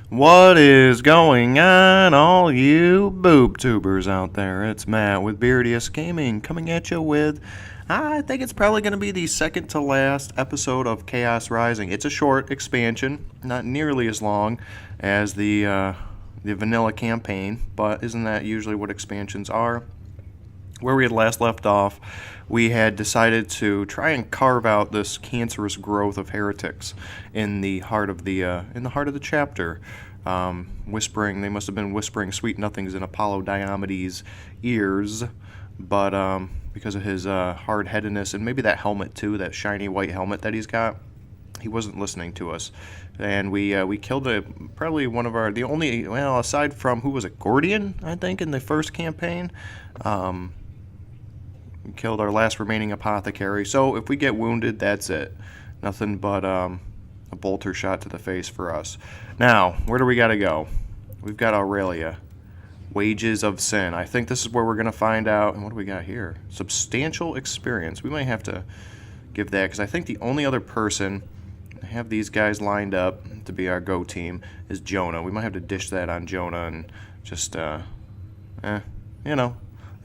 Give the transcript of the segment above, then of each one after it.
What is going on, all you boob tubers out there? It's Matt with Beardius Gaming coming at you with, I think it's probably going to be the second to last episode of Chaos Rising. It's a short expansion, not nearly as long as the vanilla campaign, but isn't that usually what expansions are? Where we had last left off, we had decided to try and carve out this cancerous growth of heretics in the heart of the chapter. Whispering, they must have been whispering sweet nothings in Apollo Diomedes' ears, but because of his hard-headedness and maybe that helmet too, that shiny white helmet that he's got, he wasn't listening to us. And we killed probably one of the only, well, aside from, who was it, Gordian, I think, in the first campaign. We killed our last remaining apothecary. So if we get wounded, that's it. Nothing but a bolter shot to the face for us. Now, where do we got to go? We've got Aurelia. Wages of Sin. I think this is where we're going to find out. And what do we got here? Substantial experience. We might have to give that, because I think the only other person, I have these guys lined up to be our go team, is Jonah. We might have to dish that on Jonah and just, that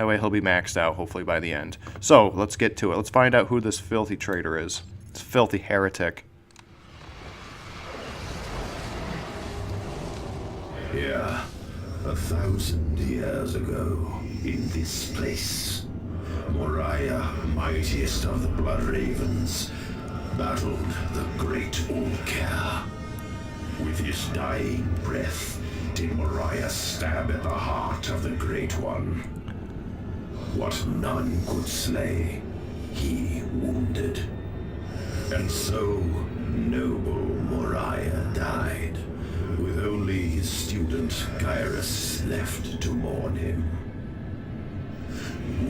way he'll be maxed out, hopefully, by the end. So, let's get to it. Let's find out who this filthy traitor is. This filthy heretic. Here, 1,000 years ago, in this place, Moriah, mightiest of the Blood Ravens, battled the great Ulker. With his dying breath, did Moriah stab at the heart of the Great One. What none could slay, he wounded. And so, noble Moriah died, with only his student Kyrus left to mourn him.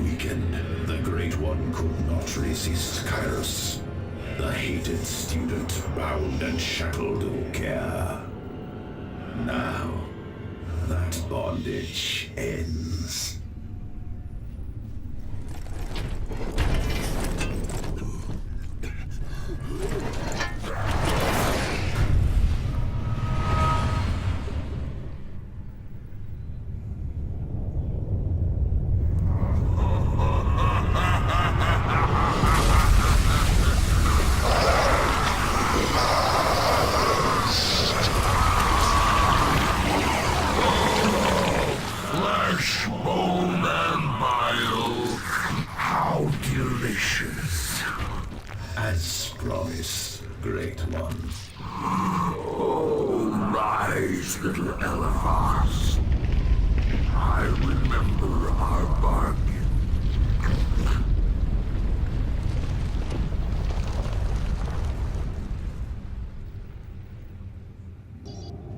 Weakened, the Great One could not resist Kyrus. The hated student bound and shackled Ulker. Now, that bondage ends. As promised, Great One. Oh, rise, little Elephas. I remember our bargain.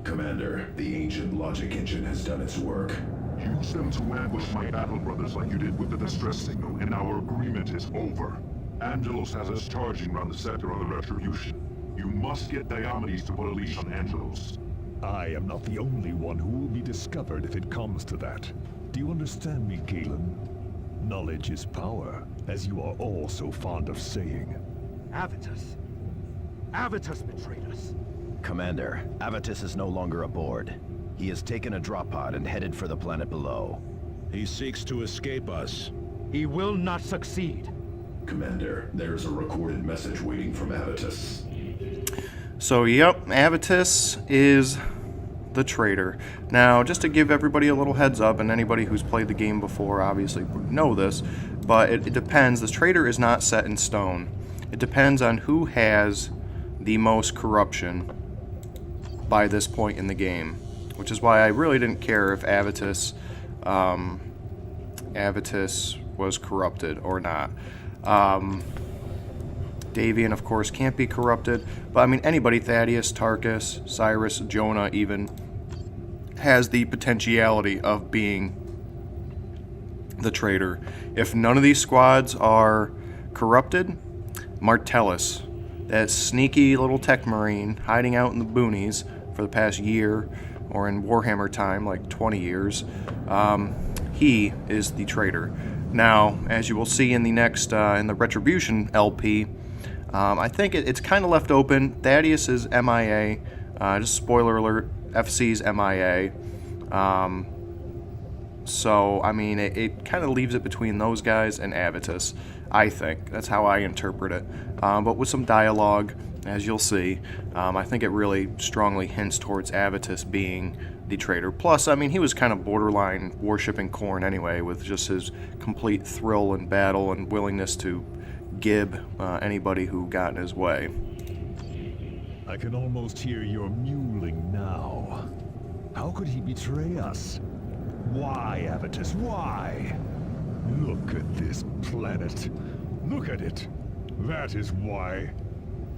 Commander, the ancient logic engine has done its work. Use them to ambush my battle brothers like you did with the distress signal, and our agreement is over. Angelos has us charging around the sector of the Retribution. You must get Diomedes to put a leash on Angelos. I am not the only one who will be discovered if it comes to that. Do you understand me, Galen? Knowledge is power, as you are all so fond of saying. Avitus? Avitus betrayed us. Commander, Avitus is no longer aboard. He has taken a drop pod and headed for the planet below. He seeks to escape us. He will not succeed. Commander, there's a recorded message waiting from Avitus. So, yep, Avitus is the traitor. Now, just to give everybody a little heads up, and anybody who's played the game before obviously would know this, but it depends. The traitor is not set in stone. It depends on who has the most corruption by this point in the game, which is why I really didn't care if Avitus was corrupted or not. Davian, of course, can't be corrupted, but I mean, anybody, Thaddeus, Tarkus, Cyrus, Jonah even, has the potentiality of being the traitor. If none of these squads are corrupted, Martellus, that sneaky little tech marine hiding out in the boonies for the past year, or in Warhammer time, like 20 years, he is the traitor. Now, as you will see in the next, in the Retribution LP, I think it's kind of left open. Thaddeus is MIA. Just spoiler alert, FC's MIA. So, I mean, it kind of leaves it between those guys and Avitus, I think. That's how I interpret it. But with some dialogue, as you'll see, I think it really strongly hints towards Avitus being the traitor. Plus, I mean, he was kind of borderline worshipping Khorne anyway, with just his complete thrill in battle and willingness to gib anybody who got in his way. I can almost hear your mewling now. How could he betray us? Why, Avitus, why? Look at this planet. Look at it. That is why.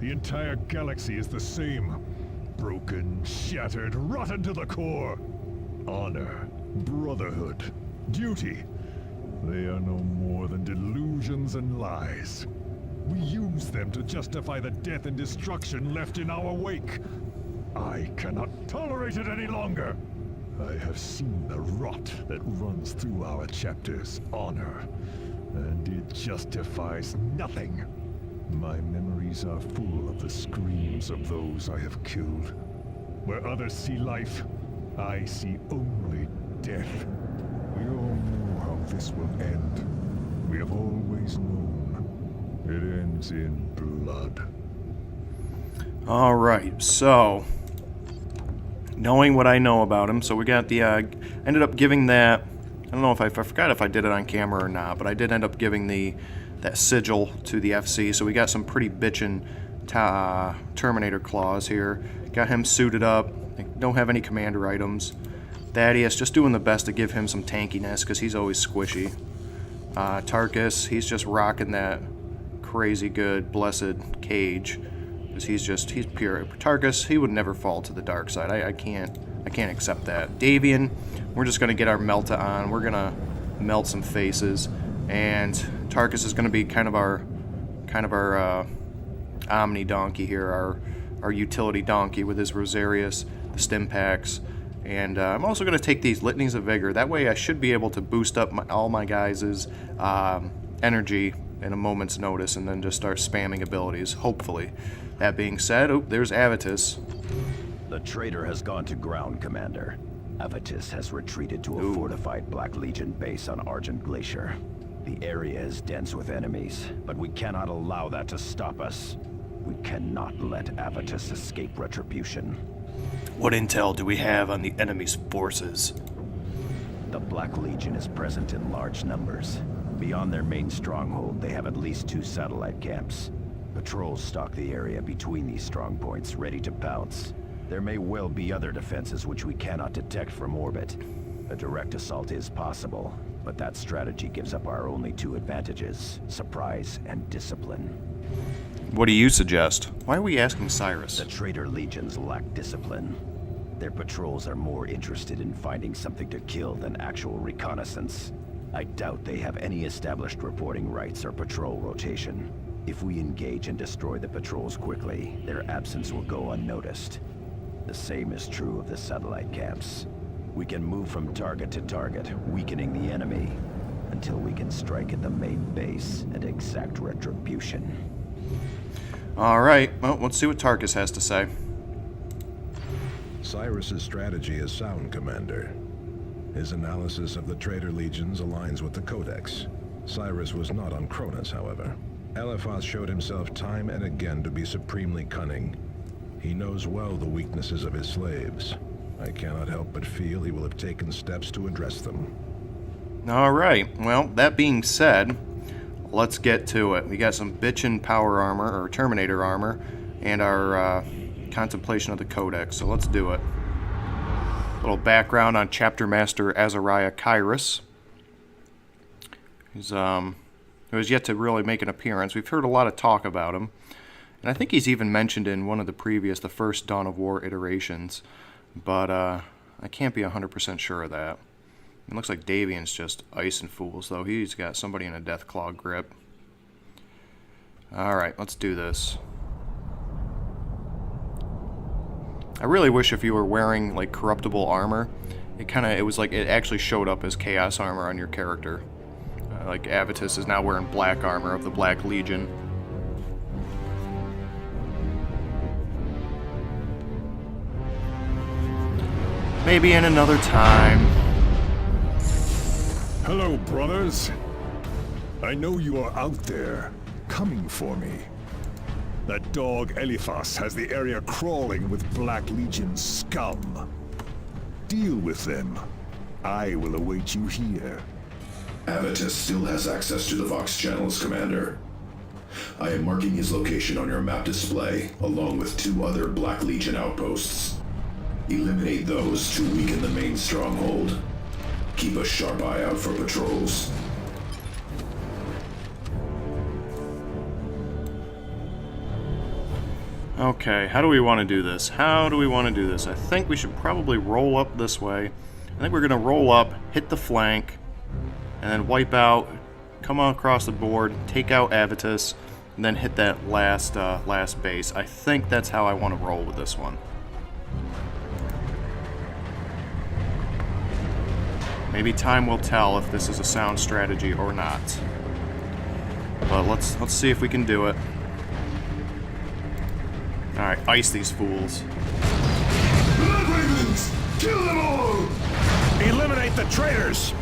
The entire galaxy is the same. Broken, shattered, rotten to the core. Honor, brotherhood, duty. They are no more than delusions and lies. We use them to justify the death and destruction left in our wake. I cannot tolerate it any longer. I have seen the rot that runs through our chapter's honor, and it justifies nothing. My memories are full of the screams of those I have killed. Where others see life, I see only death. We all know how this will end. We have always known. It ends in blood. Alright, so knowing what I know about him, so we got the, ended up giving that, I don't know if I forgot if I did it on camera or not, but I did end up giving that sigil to the FC, so we got some pretty bitchin' Terminator claws here. Got him suited up, don't have any commander items. Thaddeus, just doing the best to give him some tankiness, because he's always squishy. Tarkus, he's just rocking that crazy good, blessed cage. He's pure. Tarkus, he would never fall to the dark side. I can't accept that. Davian, we're just gonna get our Melta on. We're gonna melt some faces, and Tarkus is gonna be kind of our Omni donkey here, our utility donkey with his Rosarius, the stim packs, and I'm also gonna take these Litanies of Vigor. That way, I should be able to boost up all my guys' energy in a moment's notice, and then just start spamming abilities. Hopefully. That being said, there's Avitus. The traitor has gone to ground, Commander. Avitus has retreated to a fortified Black Legion base on Argent Glacier. The area is dense with enemies, but we cannot allow that to stop us. We cannot let Avitus escape retribution. What intel do we have on the enemy's forces? The Black Legion is present in large numbers. Beyond their main stronghold, they have at least 2 satellite camps. Patrols stalk the area between these strongpoints, ready to pounce. There may well be other defenses which we cannot detect from orbit. A direct assault is possible, but that strategy gives up our only 2 advantages: surprise and discipline. What do you suggest? Why are we asking Cyrus? The traitor legions lack discipline. Their patrols are more interested in finding something to kill than actual reconnaissance. I doubt they have any established reporting rights or patrol rotation. If we engage and destroy the patrols quickly, their absence will go unnoticed. The same is true of the satellite camps. We can move from target to target, weakening the enemy, until we can strike at the main base and exact retribution. Alright, well, let's see what Tarkus has to say. Cyrus's strategy is sound, Commander. His analysis of the traitor legions aligns with the Codex. Cyrus was not on Cronus, however. Eliphas showed himself time and again to be supremely cunning. He knows well the weaknesses of his slaves. I cannot help but feel he will have taken steps to address them. Alright, well, that being said, let's get to it. We got some bitchin' power armor, or Terminator armor, and our contemplation of the Codex, so let's do it. Little background on Chapter Master Azariah Kyrus. He's, who has yet to really make an appearance. We've heard a lot of talk about him, and I think he's even mentioned in one of the first Dawn of War iterations, but I can't be 100% sure of that. It looks like Davian's just icing fools, though. He's got somebody in a Deathclaw grip. Alright, let's do this. I really wish if you were wearing, like, corruptible armor, it was like it actually showed up as chaos armor on your character. Like Avitus is now wearing black armor of the Black Legion. Maybe in another time. Hello, brothers. I know you are out there, coming for me. That dog Eliphas has the area crawling with Black Legion scum. Deal with them. I will await you here. Avitus still has access to the Vox channels, Commander. I am marking his location on your map display, along with 2 other Black Legion outposts. Eliminate those to weaken the main stronghold. Keep a sharp eye out for patrols. Okay, how do we want to do this? I think we should probably roll up this way. I think we're going to roll up, hit the flank, and then wipe out, come on across the board, take out Avitus, and then hit that last base. I think that's how I want to roll with this one. Maybe time will tell if this is a sound strategy or not. But let's see if we can do it. Alright, ice these fools. Blood Ravens! Kill them all! Eliminate the traitors!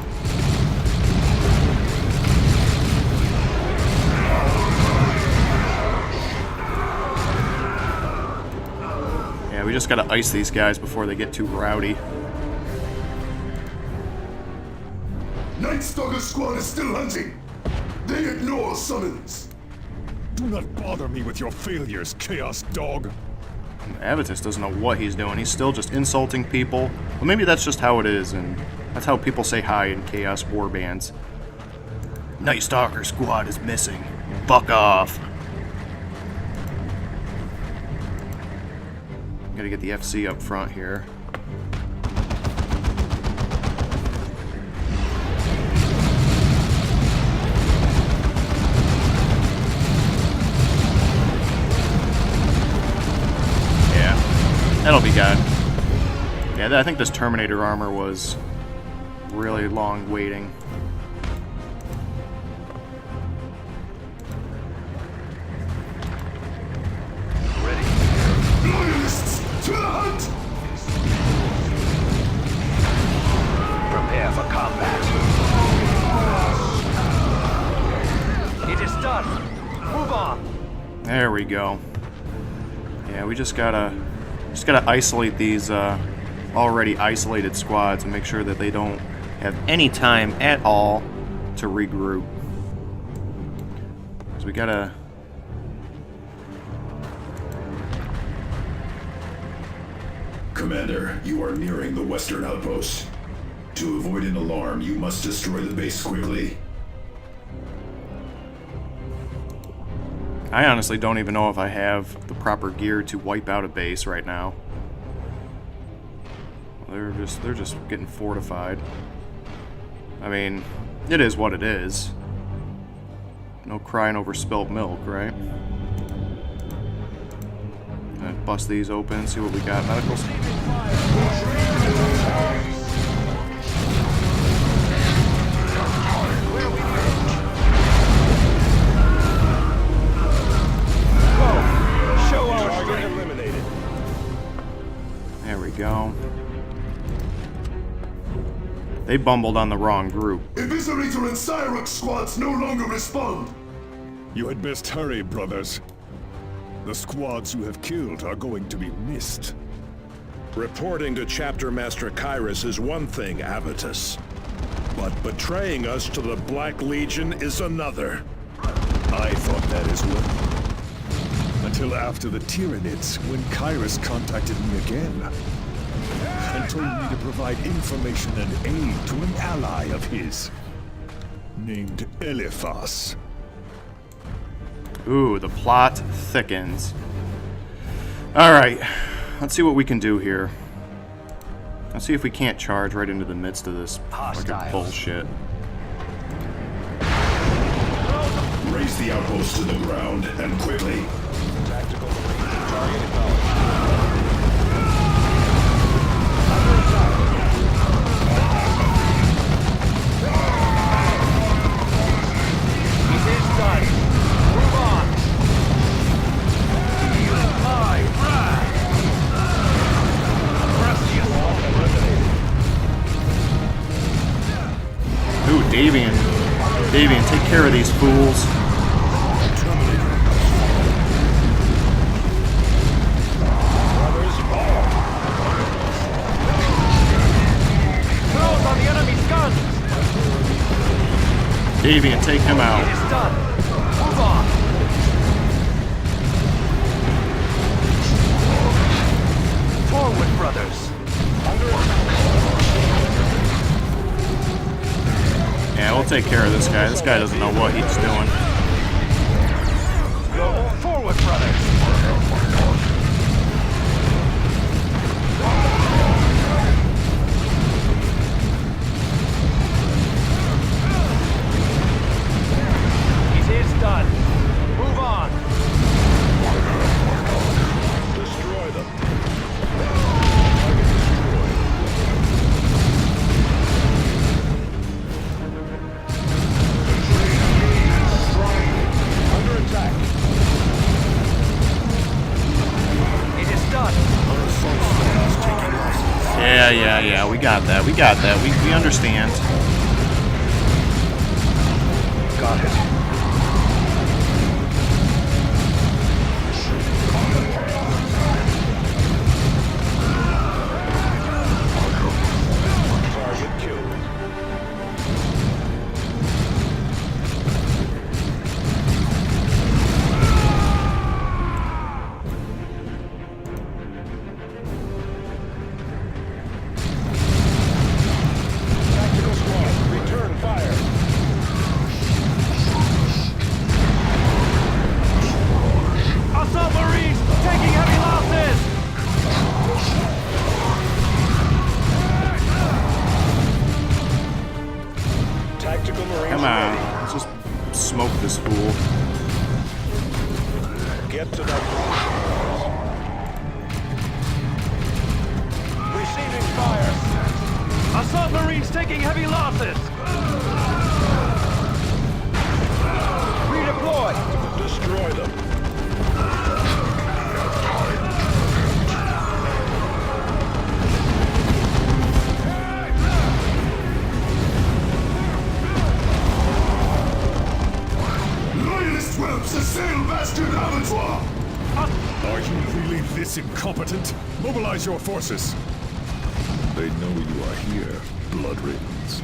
Yeah, we just gotta ice these guys before they get too rowdy. Night Stalker Squad is still hunting. They ignore summons. Do not bother me with your failures, Chaos Dog. Avitus doesn't know what he's doing. He's still just insulting people. Well, maybe that's just how it is, and that's how people say hi in Chaos War bands. Night Stalker Squad is missing. Fuck off. Gotta get the FC up front here. That'll be good. Yeah, I think this Terminator armor was really long waiting. Loyalists, to the hunt! Prepare for combat. It is done. Move on. There we go. Yeah, we just gotta isolate these already isolated squads and make sure that they don't have any time at all to regroup. So we gotta... Commander, you are nearing the western outpost. To avoid an alarm, you must destroy the base quickly. I honestly don't even know if I have the proper gear to wipe out a base right now. They're just getting fortified. I mean, it is what it is. No crying over spilt milk, right? Gonna bust these open, see what we got. Medicals. There we go. They bumbled on the wrong group. Eviscerator and Cyrox squads no longer respond. You had best hurry, brothers. The squads you have killed are going to be missed. Reporting to Chapter Master Kyrus is one thing, Avitus. But betraying us to the Black Legion is another. I thought that as well. Until after the Tyranids, when Kyrus contacted me again. And told me to provide information and aid to an ally of his. Named Eliphas. Ooh, the plot thickens. Alright, let's see what we can do here. Let's see if we can't charge right into the midst of this fucking bullshit. Raise the outpost to the ground, and quickly. Tactical target acknowledged. It is done. Move on. Feel my wrath. Press the assault eliminated. Davian, take care of these fools. Close on the enemy's guns! Davian, take him out. It is done. Move on. Forward, brothers. Yeah, we'll take care of this guy. This guy doesn't know what he's doing. Forward, brothers. It is done. Move on. Destroy them. Under attack. It is done. Yeah. We got that. We understand. Got it. Target killed. Tactical squad, return fire. Assault Marines taking heavy losses! Tactical Marines Come on. ready. Let's just smoke this fool. Get to that. Receiving fire. Assault Marines taking heavy losses! Redeploy! Destroy them. Loyalist whelps assail Bastion Abattoir! Are you really this incompetent? Mobilize your forces. They know you are here, Blood Ravens.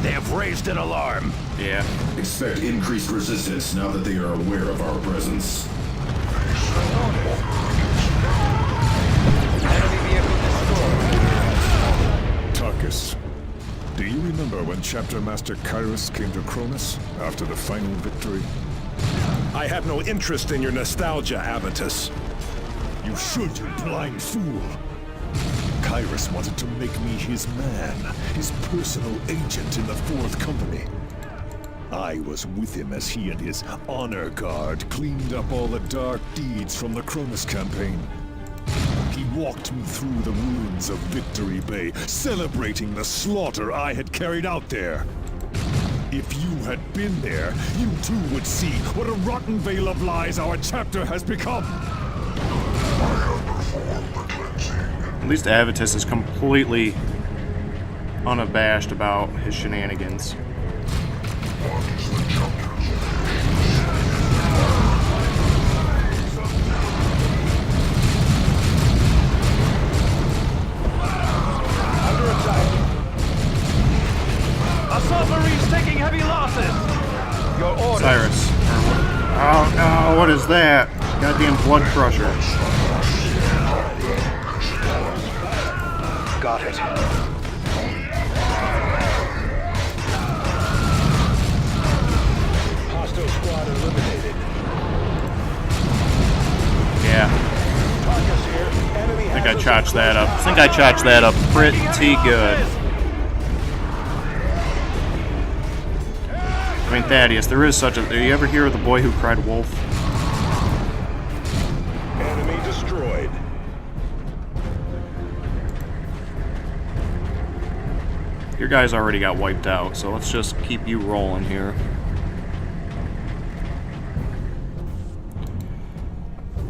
They have raised an alarm. Yeah. Expect increased resistance now that they are aware of our presence. Enemy vehicle destroyed. Tarkus, do you remember when Chapter Master Kairos came to Cronus after the final victory? I have no interest in your nostalgia, Avitus. You should, you blind fool. Kairos wanted to make me his man, his personal agent in the Fourth Company. I was with him as he and his honor guard cleaned up all the dark deeds from the Cronus campaign. He walked me through the ruins of Victory Bay, celebrating the slaughter I had carried out there. If you had been there, you too would see what a rotten veil of lies our chapter has become. At least Avitus is completely unabashed about his shenanigans. Assault Marines taking heavy losses! Your orders. Cyrus. Oh no, what is that? Goddamn blood crusher. Got it. Hostile squad eliminated. Yeah. Tarkus here. Enemy I think I chotched that up. Pretty good. I mean, Thaddeus, there is such a... Do you ever hear of the boy who cried wolf? Enemy destroyed. Your guys already got wiped out, so let's just keep you rolling here.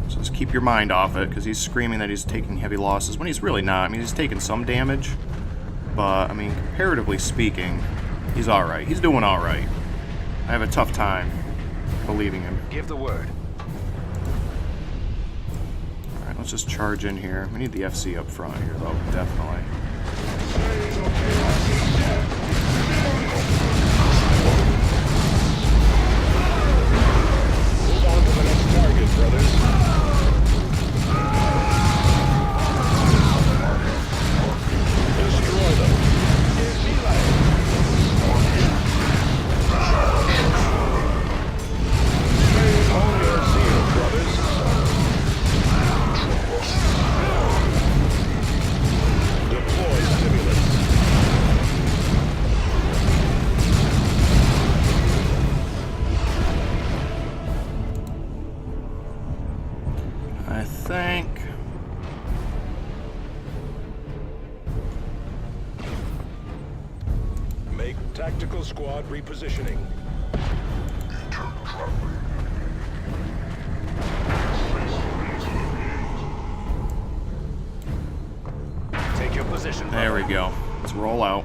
So just keep your mind off it, because he's screaming that he's taking heavy losses, when he's really not. I mean, he's taking some damage, but, I mean, comparatively speaking, He's alright. He's doing alright. I have a tough time believing him. Give the word. Alright, let's just charge in here. We need the FC up front here, though, definitely. Move on to the next target, brothers. Destroy them. Hold your zeal, brothers. Deploy stimulants. I think... Make tactical squad repositioning. Take your position. There we go. Let's roll out.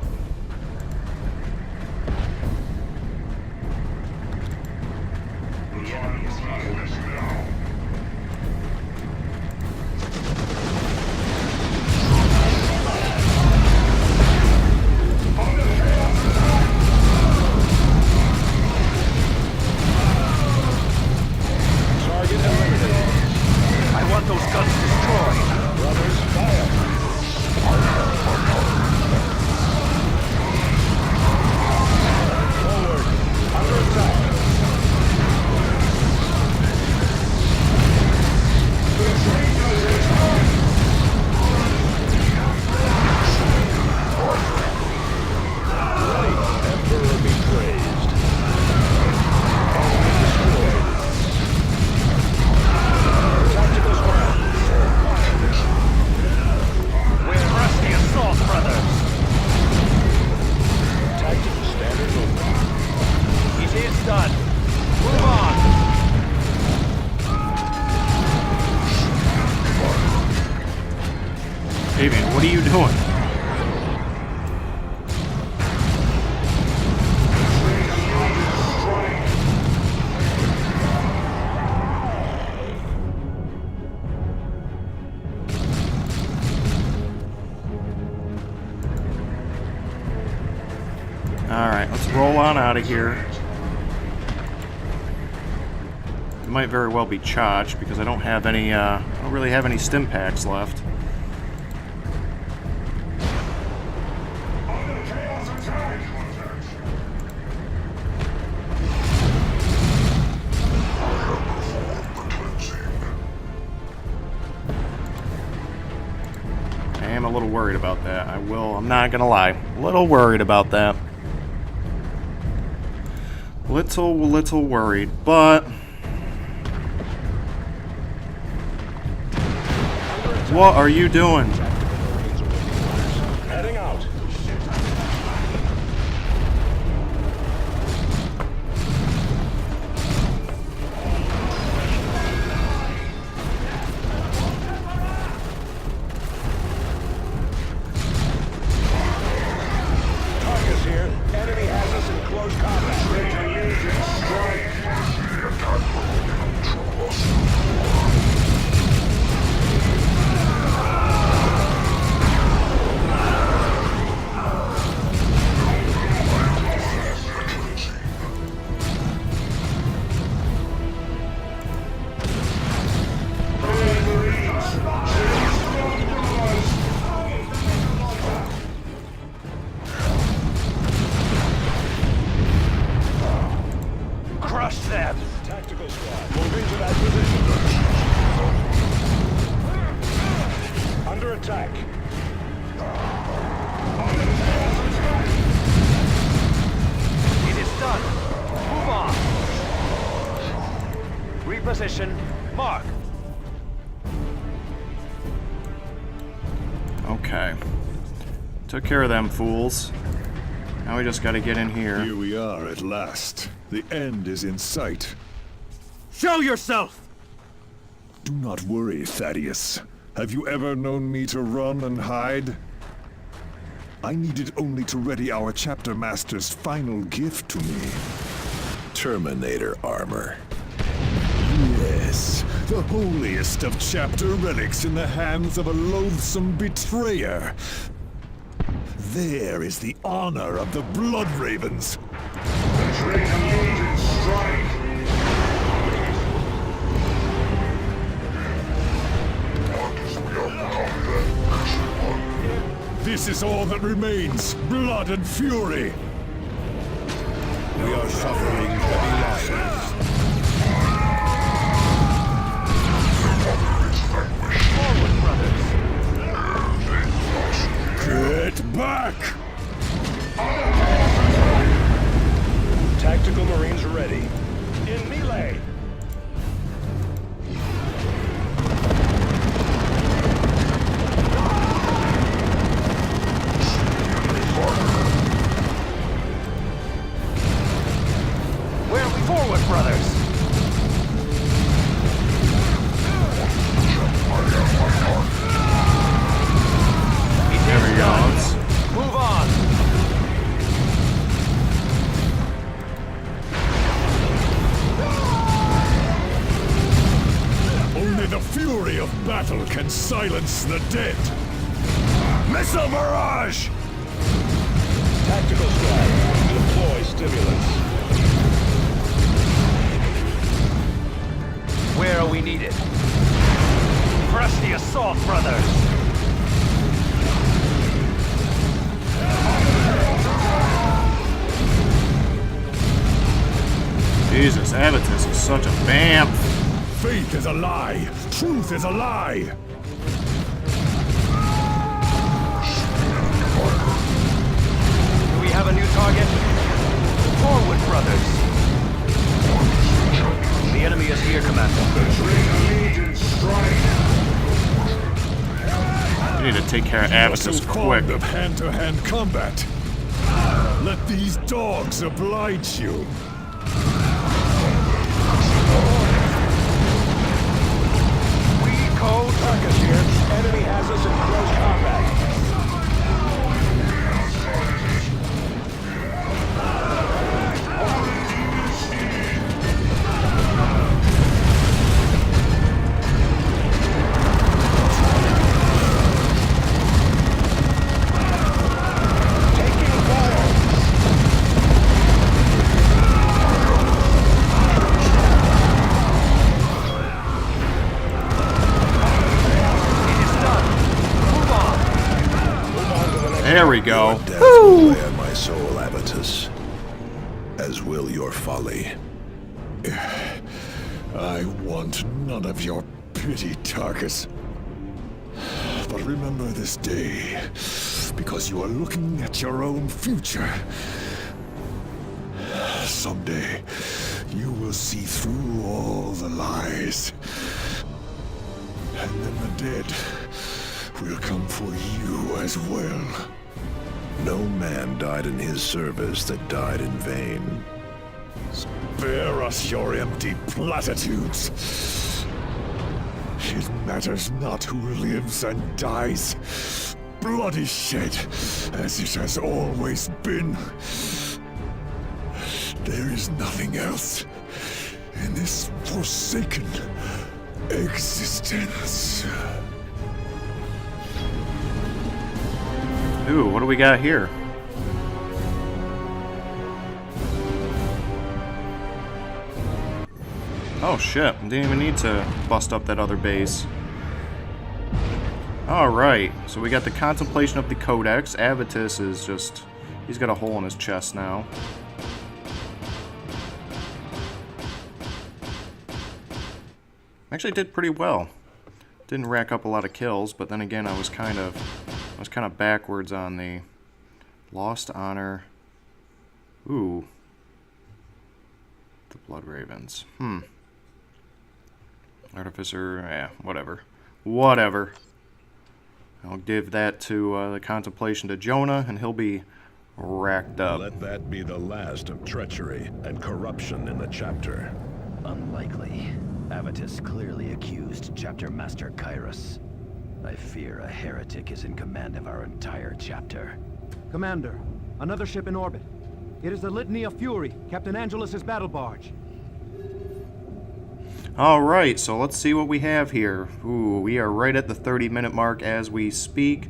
Target eliminated. I want those guns destroyed. Brothers, fire. Forward. Under attack. Right. Emperor be praised. Enemy destroyed. Tactical squad. We're rusty assault, brothers. Tactical standard open. It is done. Move on. Avian, what are you doing? Alright, let's roll on out of here. It might very well be charged because I don't have any, I don't really have any stim packs left. I am a little worried about that. I'm not gonna lie. A little worried about that. Little worried, but... What are you doing? Heading out. Targets here. Enemy has us in close combat. Crush them. Tactical squad, moving to that position. Under attack. It is done. Move on. Reposition. Mark. Okay. Took care of them fools. Now we just gotta get in here. Here we are at last. The end is in sight. Show yourself! Do not worry, Thaddeus. Have you ever known me to run and hide? I needed only to ready our chapter master's final gift to me. Terminator armor. Yes, the holiest of chapter relics in the hands of a loathsome betrayer. There is the honor of the Blood Ravens. The traitor legion strike! This is all that remains, blood and fury. We are suffering heavy losses. Get back! Tactical Marines ready. In melee! Where are we forward, brothers? There we go. Let's Move on! Only the fury of battle can silence the dead. Missile barrage! Tactical strike. Deploy stimulants. Where are we needed? Press the assault, brothers! Jesus, Avitus is such a vamp. Faith is a lie. Truth is a lie. Do we have a new target? Forward, brothers! The enemy is here, Commander. The traitor legion strike! We need to take care of You are Avitus so quick. fond of hand-to-hand combat. Let these dogs oblige you. We code Tarkus here. Enemy has us in close combat. Taking fire! There we go. Death will lay on my soul, Avitus. As will your folly. I want none of your pity, Tarkus. But remember this day, because you are looking at your own future. Someday, you will see through all the lies. And then the dead will come for you as well. No man died in his service that died in vain. Spare us your empty platitudes. It matters not who lives and dies. Blood is shed, as it has always been. There is nothing else in this forsaken existence. Ooh, what do we got here? Oh shit, didn't even need to bust up that other base. Alright, so we got the contemplation of the Codex. Avitus is just... he's got a hole in his chest now. Actually did pretty well. Didn't rack up a lot of kills, but then again I was kind of backwards on the Lost Honor. Ooh. The Blood Ravens. Artificer, yeah, whatever. Whatever. I'll give that to the contemplation to Jonah, and he'll be racked up. Let that be the last of treachery and corruption in the chapter. Unlikely. Avitus clearly accused Chapter Master Kairos. I fear a heretic is in command of our entire chapter. Commander, another ship in orbit. It is the Litany of Fury, Captain Angelus's battle barge. Alright, so let's see what we have here. Ooh, we are right at the 30-minute mark as we speak.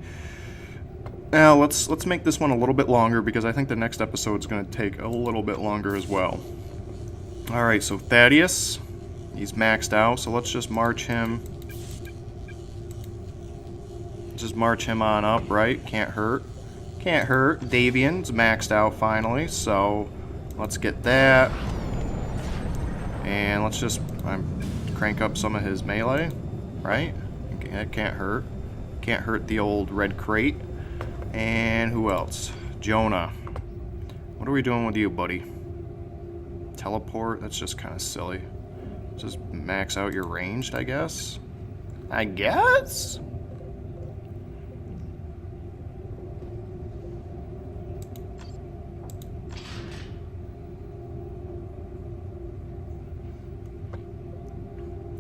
Now, let's make this one a little bit longer because I think the next episode's going to take a little bit longer as well. Alright, so Thaddeus, he's maxed out, so let's just march him. Just march him on up, right? Can't hurt. Can't hurt. Davian's maxed out finally, so let's get that. And let's just crank up some of his melee, right? That can't hurt. Can't hurt the old red crate. And who else? Jonah. What are we doing with you, buddy? Teleport? That's just kind of silly. Just max out your ranged, I guess? I guess?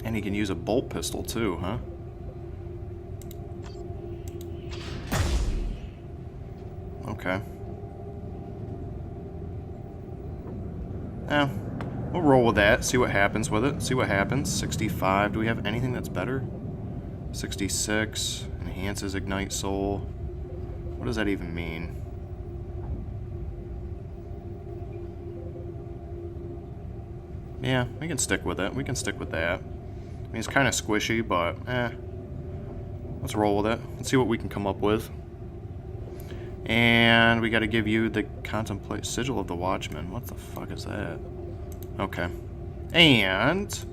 And he can use a bolt pistol too, huh? Okay. Yeah, we'll roll with that, see what happens with it, see what happens. 65, do we have anything that's better? 66, enhances Ignite Soul. What does that even mean? Yeah, we can stick with it, we can stick with that. I mean, it's kind of squishy, but let's roll with it. Let's see what we can come up with. And we got to give you the Contemplate Sigil of the Watchman. What the fuck is that? Okay. And...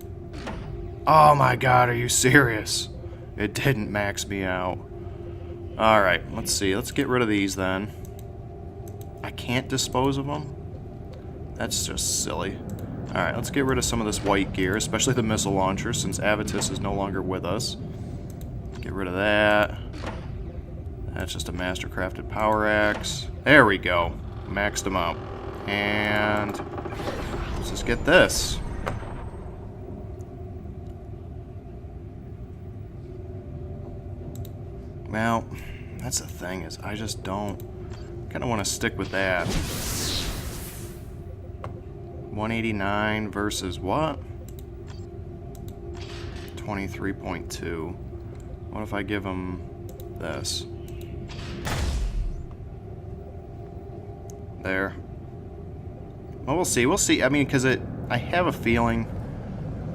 oh my god, are you serious? It didn't max me out. Alright, let's see. Let's get rid of these then. I can't dispose of them? That's just silly. Alright, let's get rid of some of this white gear, especially the missile launcher, since Avitus is no longer with us. Get rid of that. That's just a master-crafted power axe. There we go. Maxed them out. And let's just get this. Well, that's the thing, is I just don't kind of want to stick with that. 189 versus what? 23.2. What if I give him this? There. Well, we'll see. We'll see. I mean, because I have a feeling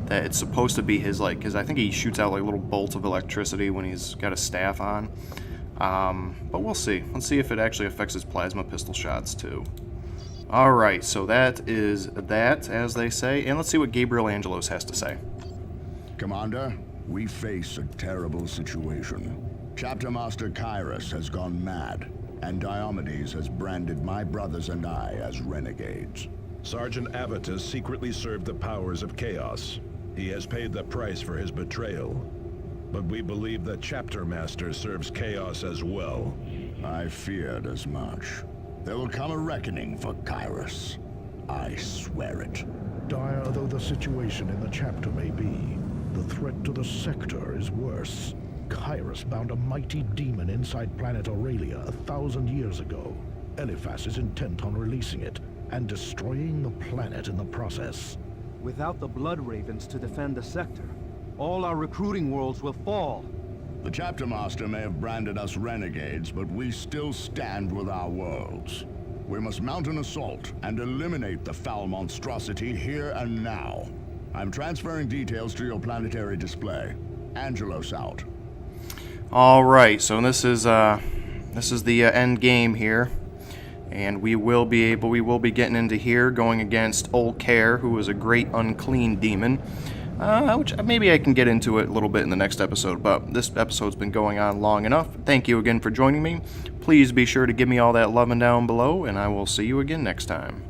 that it's supposed to be his, like, because I think he shoots out like little bolts of electricity when he's got a staff on. But we'll see. Let's see if it actually affects his plasma pistol shots too. Alright, so that is that, as they say, and let's see what Gabriel Angelos has to say. Commander, we face a terrible situation. Chapter Master Kairos has gone mad, and Diomedes has branded my brothers and I as renegades. Sergeant Avitus secretly served the powers of chaos. He has paid the price for his betrayal. But we believe that Chapter Master serves chaos as well. I feared as much. There will come a reckoning for Kairos. I swear it. Dire though the situation in the chapter may be, the threat to the sector is worse. Kairos bound a mighty demon inside planet Aurelia 1,000 years ago. Eliphas is intent on releasing it and destroying the planet in the process. Without the Blood Ravens to defend the sector, all our recruiting worlds will fall. The Chapter Master may have branded us renegades, but we still stand with our worlds. We must mount an assault and eliminate the foul monstrosity here and now. I'm transferring details to your planetary display. Angelos out. Alright, so this is the end game here. And we will be getting into here, going against Old Care, who is a great unclean demon. Which maybe I can get into it a little bit in the next episode, but this episode's been going on long enough. Thank you again for joining me. Please be sure to give me all that loving down below, and I will see you again next time.